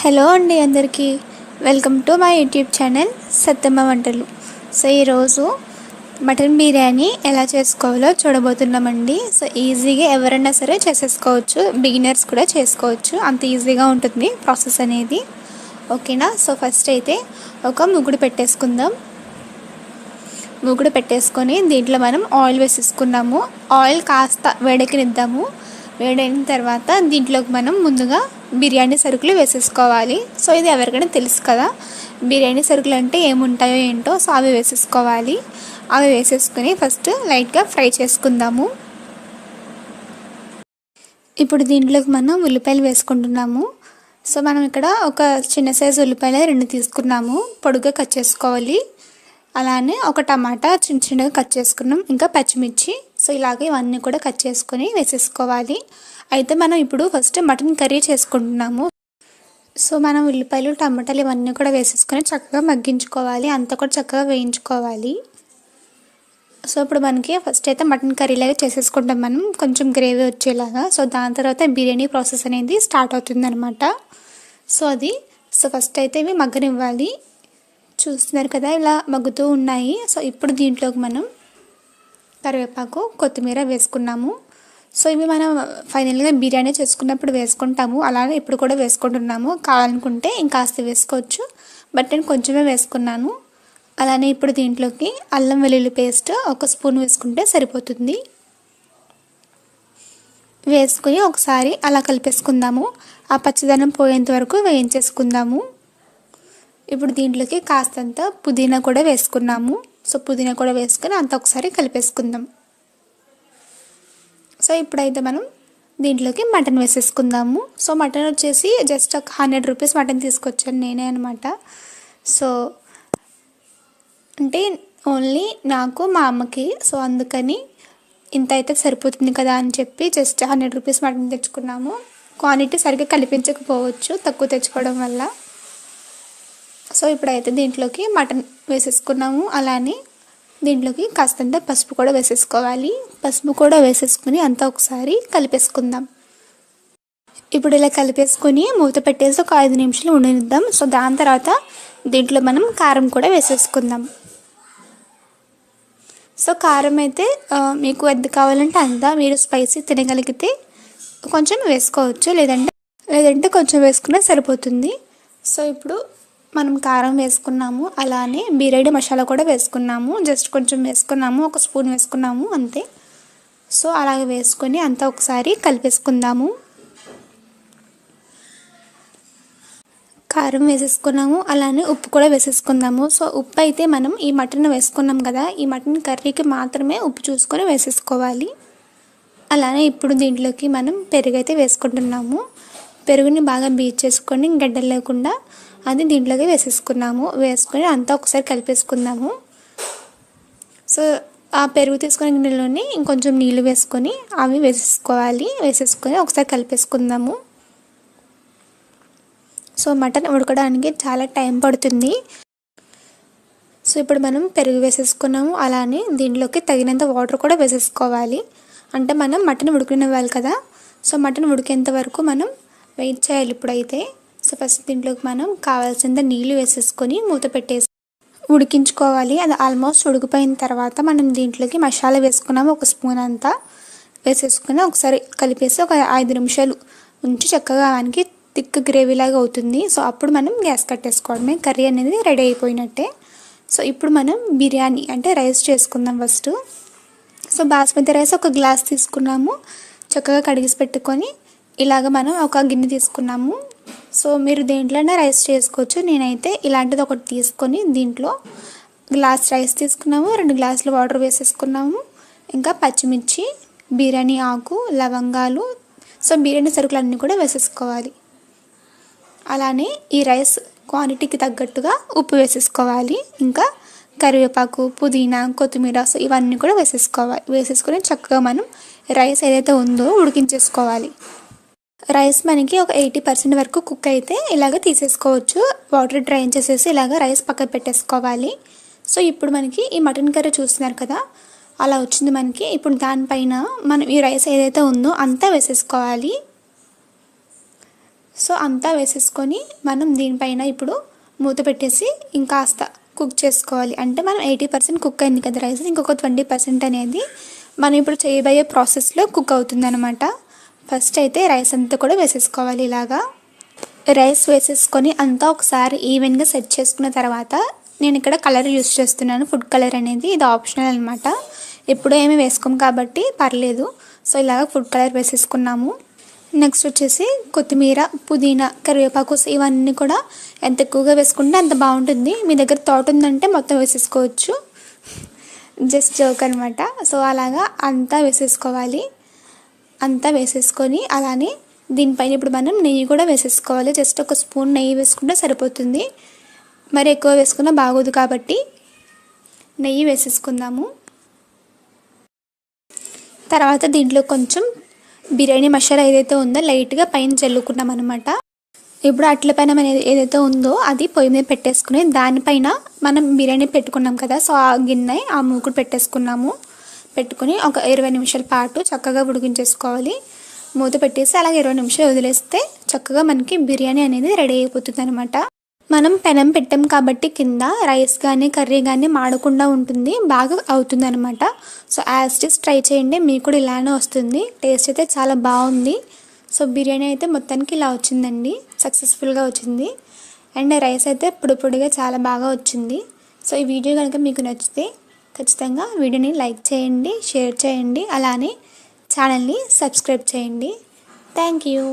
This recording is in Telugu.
హలో అండి అందరికీ welcome to my YouTube channel Sattamma వంటలు. సో ఈరోజు మటన్ బిర్యానీ ఎలా చేసుకోవాలో చూడబోతున్నామండి. సో ఈజీగా ఎవరైనా సరే చేసేసుకోవచ్చు, బిగినర్స్ కూడా చేసుకోవచ్చు, అంత ఈజీగా ఉంటుంది ప్రాసెస్ అనేది. ఓకేనా? సో ఫస్ట్ అయితే ఒక ముగ్గుడు పెట్టేసుకుందాం. ముగ్గుడు పెట్టేసుకొని దీంట్లో మనం ఆయిల్ వేసేసుకున్నాము. ఆయిల్ కాస్త వేడెక్కనిద్దాము. వేడైన తర్వాత దీంట్లోకి మనం ముందుగా బిర్యానీ సరుకులు వేసేసుకోవాలి. సో ఇది ఎవరికైనా తెలుసు కదా, బిర్యానీ సరుకులు అంటే ఏముంటాయో ఏంటో. సో అవి వేసేసుకోవాలి. అవి వేసేసుకొని ఫస్ట్ లైట్గా ఫ్రై చేసుకుందాము. ఇప్పుడు దీంట్లోకి మనం ఉల్లిపాయలు వేసుకుంటున్నాము. సో మనం ఇక్కడ ఒక చిన్న సైజు ఉల్లిపాయలు 2 తీసుకున్నాము, పొడుగ్గా కట్ చేసుకోవాలి. అలానే ఒక టమాటా చిన్న చిన్నగా కట్ చేసుకున్నాం, ఇంకా పచ్చిమిర్చి. సో ఇలాగే ఇవన్నీ కూడా కట్ చేసుకొని వేసేసుకోవాలి. అయితే మనం ఇప్పుడు ఫస్ట్ మటన్ కర్రీ చేసుకుంటున్నాము. సో మనం ఉల్లిపాయలు టమాటాలు ఇవన్నీ కూడా వేసేసుకొని చక్కగా మగ్గించుకోవాలి, అంతా కూడా చక్కగా వేయించుకోవాలి. సో ఇప్పుడు మనకి ఫస్ట్ అయితే మటన్ కర్రీలాగా చేసేసుకుంటాం మనం, కొంచెం గ్రేవీ వచ్చేలాగా. సో దాని తర్వాత బిర్యానీ ప్రాసెస్ అనేది స్టార్ట్ అవుతుంది అనమాట. సో ఫస్ట్ అయితే ఇవి మగ్గనివ్వాలి. చూస్తున్నారు కదా, ఇలా మగ్గుతూ ఉన్నాయి. సో ఇప్పుడు దీంట్లోకి మనం కరివేపాకు, కొత్తిమీర వేసుకున్నాము. సో ఇవి మనం ఫైనల్గా బిర్యానీ చేసుకున్నప్పుడు వేసుకుంటాము, అలానే ఇప్పుడు కూడా వేసుకుంటున్నాము. కావాలనుకుంటే ఇంకాస్త వేసుకోవచ్చు, బట్ నేను కొంచెమే వేసుకున్నాను. అలానే ఇప్పుడు దీంట్లోకి అల్లం వెల్లుల్లి పేస్ట్ 1 స్పూన్ వేసుకుంటే సరిపోతుంది. వేసుకొని ఒకసారి అలా కలిపేసుకుందాము. ఆ పచ్చిదనం పోయేంత వరకు వేయించేసుకుందాము. ఇప్పుడు దీంట్లోకి కాస్తంత పుదీనా కూడా వేసుకున్నాము. సో పుదీనా కూడా వేసుకొని అంతా ఒకసారి కలిపేసుకుందాం. సో ఇప్పుడైతే మనం దీంట్లోకి మటన్ వేసేసుకుందాము. సో మటన్ వచ్చేసి జస్ట్ ఒక 100 రూపీస్ మటన్ తీసుకొచ్చాను నేనే అనమాట. సో అంటే ఓన్లీ నాకు మా అమ్మకి, సో అందుకని ఇంత అయితే సరిపోతుంది కదా అని చెప్పి జస్ట్ 100 రూపీస్ మటన్ తెచ్చుకున్నాము. క్వాంటిటీ సరిగ్గా కనిపించకపోవచ్చు తక్కువ తెచ్చుకోవడం వల్ల. సో ఇప్పుడైతే దీంట్లోకి మటన్ వేసేసుకున్నాము. అలానే దీంట్లోకి కాస్తంత పసుపు కూడా వేసేసుకోవాలి. పసుపు కూడా వేసేసుకుని అంతా ఒకసారి కలిపేసుకుందాం. ఇప్పుడు ఇలా కలిపేసుకొని మూత పెట్టేసి ఒక 5 నిమిషాలు ఉండనిద్దాం. సో దాని తర్వాత దీంట్లో మనం కారం కూడా వేసేసుకుందాం. సో కారం అయితే మీకు ఎంత కావాలంటే అంత, మీరు స్పైసీ తినగలిగితే కొంచెం వేసుకోవచ్చు, లేదంటే కొంచెం వేసుకున్నా సరిపోతుంది. సో ఇప్పుడు మనం కారం వేసుకున్నాము, అలానే బిర్యానీ మసాలా కూడా వేసుకున్నాము. జస్ట్ కొంచెం వేసుకున్నాము, 1 స్పూన్ వేసుకున్నాము అంతే. సో అలాగే వేసుకొని అంతా ఒకసారి కలిపేసుకుందాము. కారం వేసేసుకున్నాము, అలానే ఉప్పు కూడా వేసేసుకుందాము. సో ఉప్పు అయితే మనం ఈ మటన్ వేసుకున్నాం కదా, ఈ మటన్ కర్రీకి మాత్రమే ఉప్పు చూసుకొని వేసేసుకోవాలి. అలానే ఇప్పుడు దీంట్లోకి మనం పెరుగు అయితే వేసుకుంటున్నాము. పెరుగుని బాగా బీట్ చేసుకొని గడ్డలు లేకుండా అది దీంట్లోకి వేసేసుకున్నాము. వేసుకొని అంతా ఒకసారి కలిపేసుకుందాము. సో ఆ పెరుగు తీసుకునే గిన్నెలోనే ఇంకొంచెం నీళ్ళు వేసుకొని అవి వేసేసుకొని ఒకసారి కలిపేసుకుందాము. సో మటన్ ఉడకడానికి చాలా టైం పడుతుంది. సో ఇప్పుడు మనం పెరుగు వేసేసుకున్నాము, అలానే దీంట్లోకి తగినంత వాటర్ కూడా వేసేసుకోవాలి. అంటే మనం మటన్ ఉడికినవ్వాలి కదా. సో మటన్ ఉడికేంత వరకు మనం వెయిట్ చేయాలి ఇప్పుడైతే. సో ఫస్ట్ దీంట్లోకి మనం కావాల్సినంత నీళ్ళు వేసేసుకొని మూత పెట్టేసి ఉడికించుకోవాలి. అది ఆల్మోస్ట్ ఉడికిపోయిన తర్వాత మనం దీంట్లోకి మసాలా వేసుకున్నాము, 1 స్పూన్ అంతా వేసేసుకొని ఒకసారి కలిపేసి ఒక 5 నిమిషాలు ఉంచి చక్కగా దానికి థిక్ గ్రేవీ లాగా అవుతుంది. సో అప్పుడు మనం గ్యాస్ కట్టేసుకోవడమే, కర్రీ అనేది రెడీ అయిపోయినట్టే. సో ఇప్పుడు మనం బిర్యానీ అంటే రైస్ చేసుకుందాం first. So basmati rice 1 glass తీసుకున్నాము, చక్కగా కడిగేసి పెట్టుకొని ఇలాగ మనం ఒక గిన్నె తీసుకున్నాము. సో మీరు దేంట్లోనే రైస్ చేసుకోవచ్చు. నేనైతే ఇలాంటిది ఒకటి తీసుకొని దీంట్లో గ్లాస్ రైస్ తీసుకున్నాము, 2 గ్లాసులు వాటర్ వేసేసుకున్నాము, ఇంకా పచ్చిమిర్చి, బిర్యానీ ఆకు, లవంగాలు, సో బిర్యానీ సరుకులు అన్నీ కూడా వేసేసుకోవాలి. అలానే ఈ రైస్ క్వాంటిటీకి తగ్గట్టుగా ఉప్పు వేసేసుకోవాలి, ఇంకా కరివేపాకు, పుదీనా, కొత్తిమీర, సో ఇవన్నీ కూడా వేసేసుకొని చక్కగా మనం రైస్ ఏదైతే ఉందో ఉడికించేసుకోవాలి. రైస్ మనకి ఒక 80% వరకు కుక్ అయితే ఇలాగ తీసేసుకోవచ్చు. వాటర్ డ్రైన్ చేసేసి ఇలాగ రైస్ పక్కన పెట్టేసుకోవాలి. సో ఇప్పుడు మనకి ఈ మటన్ కర్రీ చూస్తున్నారు కదా, అలా వచ్చింది మనకి. ఇప్పుడు దానిపైన మనం ఈ రైస్ ఏదైతే ఉందో అంతా వేసేసుకోవాలి. సో అంతా వేసేసుకొని మనం దీనిపైన ఇప్పుడు మూత పెట్టేసి ఇంకాస్త కుక్ చేసుకోవాలి. అంటే మనం 80% కుక్ అయింది కదా రైస్, ఇంకొక 20% అనేది మనం ఇప్పుడు చేయబోయే ప్రాసెస్లో కుక్ అవుతుందన్నమాట. ఫస్ట్ అయితే రైస్ అంతా కూడా వేసేసుకోవాలి. ఇలాగా రైస్ వేసేసుకొని అంతా ఒకసారి ఈవెన్గా సెట్ చేసుకున్న తర్వాత నేను ఇక్కడ కలర్ యూస్ చేస్తున్నాను, ఫుడ్ కలర్ అనేది. ఇది ఆప్షనల్ అనమాట, ఎప్పుడూ ఏమీ వేసుకోము కాబట్టి పర్లేదు. సో ఇలాగ ఫుడ్ కలర్ వేసేసుకున్నాము. నెక్స్ట్ వచ్చేసి కొత్తిమీర, పుదీనా, కరివేపాకు ఇవన్నీ కూడా ఎంత ఎక్కువగా వేసుకుంటే అంత బాగుంటుంది. మీ దగ్గర తోట ఉందంటే మొత్తం వేసేసుకోవచ్చు, జస్ట్ జోక్ అనమాట. సో అలాగా అంతా వేసేసుకోవాలి. అంతా వేసేసుకొని అలానే దీనిపైన ఇప్పుడు మనం నెయ్యి కూడా వేసేసుకోవాలి. జస్ట్ ఒక స్పూన్ నెయ్యి వేసుకుంటే సరిపోతుంది, మరి ఎక్కువ వేసుకున్నా బాగోదు కాబట్టి నెయ్యి వేసేసుకుందాము. తర్వాత దీంట్లో కొంచెం బిర్యానీ మసాలా ఏదైతే ఉందో లైట్గా పైన చల్లుకున్నాం అనమాట. ఇప్పుడు అట్ల పైన ఏదైతే ఉందో అది పొయ్యి మీద పెట్టేసుకుని దానిపైన మనం బిర్యానీ పెట్టుకున్నాం కదా, సో ఆ గిన్నె ఆ మూకుడు పెట్టేసుకున్నాము. పెట్టుకుని ఒక 20 నిమిషాల పాటు చక్కగా ఉడికించేసుకోవాలి. మూత పెట్టేసి అలాగే 20 నిమిషాలు వదిలేస్తే చక్కగా మనకి బిర్యానీ అనేది రెడీ అయిపోతుంది అనమాట. మనం పెనం పెట్టాం కాబట్టి కింద రైస్ కానీ కర్రీ కానీ మాడకుండా ఉంటుంది, బాగా అవుతుంది అనమాట. So as it is try చేయండి, మీకు కూడా ఇలానే వస్తుంది. టేస్ట్ అయితే చాలా బాగుంది. సో బిర్యానీ అయితే మొత్తానికి ఇలా వచ్చిందండి, సక్సెస్ఫుల్గా వచ్చింది. అండ్ రైస్ అయితే పొడిగా చాలా బాగా వచ్చింది. సో ఈ వీడియో కనుక మీకు నచ్చితే ఖచ్చితంగా వీడియోని లైక్ చేయండి, షేర్ చేయండి, అలానే ఛానల్ని సబ్స్క్రైబ్ చేయండి. Thank you.